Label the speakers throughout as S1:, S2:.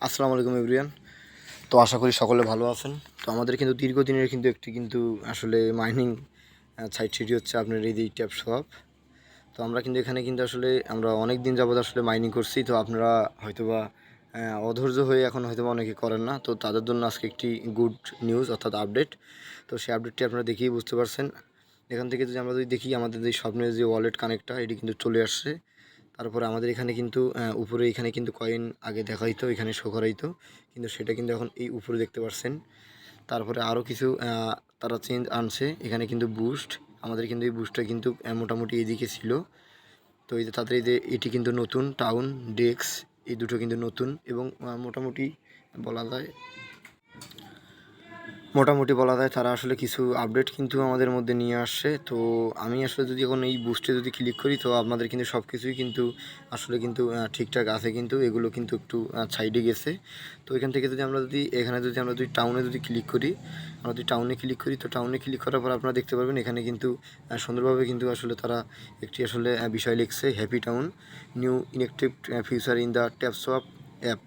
S1: আসসালামু আলাইকুম এভরিওয়ান। তো আশা করি সকলে ভালো আছেন। তো আমাদের কিন্তু দীর্ঘদিনের একটি আসলে মাইনিং সাইট, সেটি হচ্ছে আপনার এই ট্যাপ সোয়াপ। তো আমরা কিন্তু এখানে কিন্তু আসলে আমরা অনেক দিন যাবত আসলে মাইনিং করছি। তো আপনারা হয়তোবা অধৈর্য হয়ে এখন হয়তোবা অনেকে করেন না, তো তাদের জন্য আজকে একটি গুড নিউজ অর্থাৎ আপডেট। তো সেই আপডেটটি আপনারা দেখেই বুঝতে পারছেন। এখান থেকে যদি আমরা দেখি, আমাদের যে স্বপ্নের যে ওয়ালেট কানেক্টটা এটি কিন্তু চলে আসছে। তারপরে আমাদের এখানে কিন্তু উপরে এখানে কিন্তু কয়েন আগে দেখাইতো, এখানে শো করাইতো, কিন্তু সেটা কিন্তু এখন এই উপরে দেখতে পাচ্ছেন। তারপরে আরও কিছু তারা চেঞ্জ আনছে, এখানে কিন্তু বুস্ট, আমাদের কিন্তু এই বুস্টটা কিন্তু মোটামুটি এইদিকে ছিল। তো এই যে তাদের এই যে এটি কিন্তু নতুন টাউন ডেক্স, এই দুটো কিন্তু নতুন এবং মোটামুটি বলা যায় তারা আসলে কিছু আপডেট কিন্তু আমাদের মধ্যে নিয়ে আসছে। তো আমি আসলে যদি এখন এই বুস্টে যদি ক্লিক করি, তো আপনাদের কিন্তু সব কিছুই কিন্তু আসলে কিন্তু ঠিকঠাক আছে, কিন্তু এগুলো কিন্তু একটু সাইডে গেছে। তো এখান থেকে যদি আমরা যদি এখানে যদি আমরা যদি টাউনে যদি ক্লিক করি, আমরা যদি টাউনে ক্লিক করি, তো টাউনে ক্লিক করার পর আপনারা দেখতে পারবেন এখানে কিন্তু সুন্দরভাবে কিন্তু আসলে তারা একটি আসলে বিষয় লিখছে, happy town new initiative future in the TapSwap app.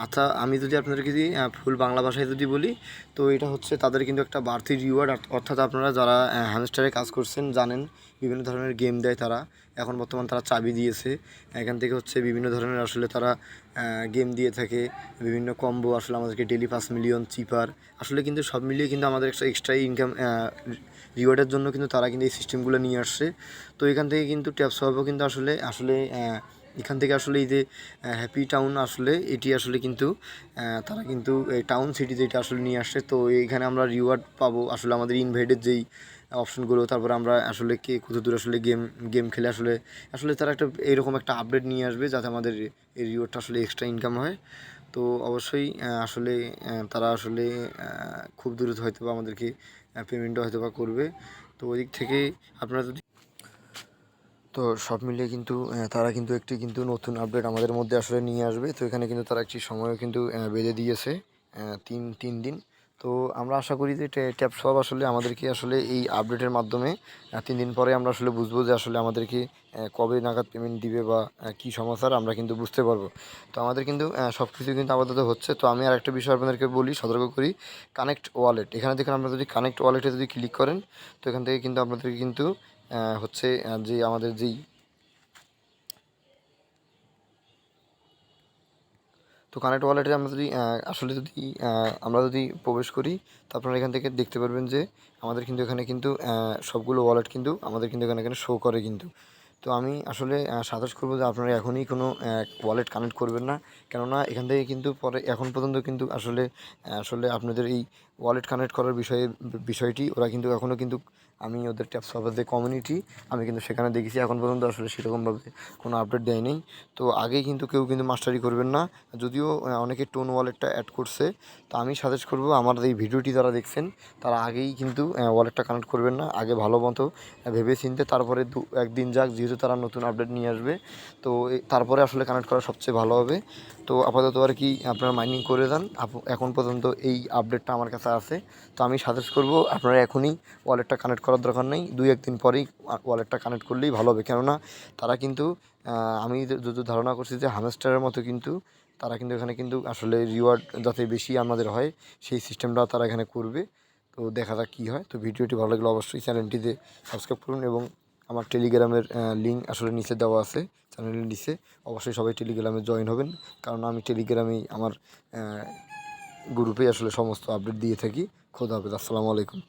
S1: আচ্ছা, আমি যদি আপনাদেরকে যদি ফুল বাংলা ভাষায় যদি বলি, তো এটা হচ্ছে তাদের কিন্তু একটা বাড়তি রিওয়ার্ড। অর্থাৎ আপনারা যারা হ্যামস্টারে কাজ করছেন জানেন, বিভিন্ন ধরনের গেম দেয় তারা। এখন বর্তমান তারা চাবি দিয়েছে, এখান থেকে হচ্ছে বিভিন্ন ধরনের আসলে তারা গেম দিয়ে থাকে, বিভিন্ন কম্বো আসলে আমাদেরকে ডেলি 5 মিলিয়ন চিপার আসলে কিন্তু সব মিলিয়ে কিন্তু আমাদের একটা এক্সট্রা ইনকাম রিওয়ার্ডের জন্য কিন্তু তারা কিন্তু এই সিস্টেমগুলো নিয়ে আসছে। তো এখান থেকে কিন্তু ট্যাপসোয়াপও কিন্তু আসলে আসলে এখান থেকে আসলে এই যে হ্যাপি টাউন আসলে এটি আসলে কিন্তু তারা কিন্তু এই টাউন সিটি যেটা আসলে নিয়ে আসছে। তো এইখানে আমরা রিওয়ার্ড পাবো আসলে আমাদের ইনভাইটেড যেই অপশনগুলো, তারপর আমরা আসলে কে কত দূর আসলে গেম গেম খেলে আসলে আসলে তারা একটা এরকম একটা আপডেট নিয়ে আসবে যাতে আমাদের এই রিওয়ার্ডটা আসলে এক্সট্রা ইনকাম হয়। তো অবশ্যই আসলে তারা আসলে খুব দ্রুত হয়তো বা আমাদেরকে পেমেন্টও হয়তো বা করবে। তো ওই দিক থেকে আপনারা যদি তো সব মিলিয়ে কিন্তু তারা কিন্তু একটি কিন্তু নতুন আপডেট আমাদের মধ্যে আসলে নিয়ে আসবে। তো এখানে কিন্তু তারা একটি সময়ও কিন্তু বেঁধে দিয়েছে, তিন দিন। তো আমরা আশা করি যে ট্যাপসপ আসলে আমাদেরকে আসলে এই আপডেটের মাধ্যমে 3 দিন পরে আমরা আসলে বুঝবো যে আসলে আমাদেরকে কবে নাগাদ পেমেন্ট দিবে বা কী সমস্যার আমরা কিন্তু বুঝতে পারবো। তো আমাদের কিন্তু সব কিছু কিন্তু আপাতত হচ্ছে। তো আমি আর একটা বিষয় আপনাদেরকে বলি, সতর্ক করি, কানেক্ট ওয়ালেট। এখানে দেখুন, আপনারা যদি কানেক্ট ওয়ালেটে যদি ক্লিক করেন, তো এখান থেকে কিন্তু আপনাদেরকে কিন্তু হচ্ছে যে আমাদের যেই তো কানেক্ট ওয়ালেটে আমরা যদি আসলে যদি আমরা যদি প্রবেশ করি, তো আপনারা এখান থেকে দেখতে পারবেন যে আমাদের কিন্তু এখানে কিন্তু সবগুলো ওয়ালেট কিন্তু আমাদের কিন্তু এখানে শো করে কিন্তু। তো আমি আসলে সাজেস্ট করবো যে আপনারা এখনই কোনো ওয়ালেট কানেক্ট করবেন না, কেননা এখান থেকে কিন্তু পরে এখন পর্যন্ত কিন্তু আসলে আসলে আপনাদের এই ওয়ালেট কানেক্ট করার বিষয়টি ওরা কিন্তু এখনও কিন্তু আমি ওদের ট্যাপসপের যে কমিউনিটি আমি কিন্তু সেখানে দেখেছি, এখন পর্যন্ত আসলে সেরকমভাবে কোনো আপডেট দেয়নি। তো আগেই কিন্তু কেউ কিন্তু মাস্টারি করবেন না, যদিও অনেকে টোন ওয়ালেটটা অ্যাড করছে। তো আমি সাজেস্ট করবো আমার এই ভিডিওটি যারা দেখছেন তারা আগেই কিন্তু ওয়ালেটটা কানেক্ট করবেন না, আগে ভালো মতো ভেবে চিনতে তারপরে একদিন যাক, যেহেতু তারা নতুন আপডেট নিয়ে আসবে। তো তারপরে আসলে কানেক্ট করা সবচেয়ে ভালো হবে। তো আপাতত আর কি আপনারা মাইনিং করে দেন, এখন পর্যন্ত এই আপডেটটা আমার কাছে আছে। তো আমি সাজেস্ট করবো আপনারা এখনই ওয়ালেটটা কানেক্ট করার দরকার নেই, 2-1 দিন পরেই ওয়ালেটটা কানেক্ট করলেই ভালো হবে। কেননা তারা কিন্তু আমি যত ধারণা করছি যে হামস্টারের মতো কিন্তু তারা কিন্তু এখানে কিন্তু আসলে রিওয়ার্ড যাতে বেশি আমাদের হয় সেই সিস্টেমটা তারা এখানে করবে। তো দেখা যাক কী হয়। তো ভিডিওটি ভালো লাগলে অবশ্যই চ্যানেলটিতে সাবস্ক্রাইব করুন এবং আমার টেলিগ্রামের লিঙ্ক আসলে নিচে দেওয়া আছে, চ্যানেলের নিচে অবশ্যই সবাই টেলিগ্রামে জয়েন হবেন, কারণ আমি টেলিগ্রামেই আমার গ্রুপে আসলে সমস্ত আপডেট দিয়ে থাকি। খোদা হাফেজ, আসসালামু আলাইকুম।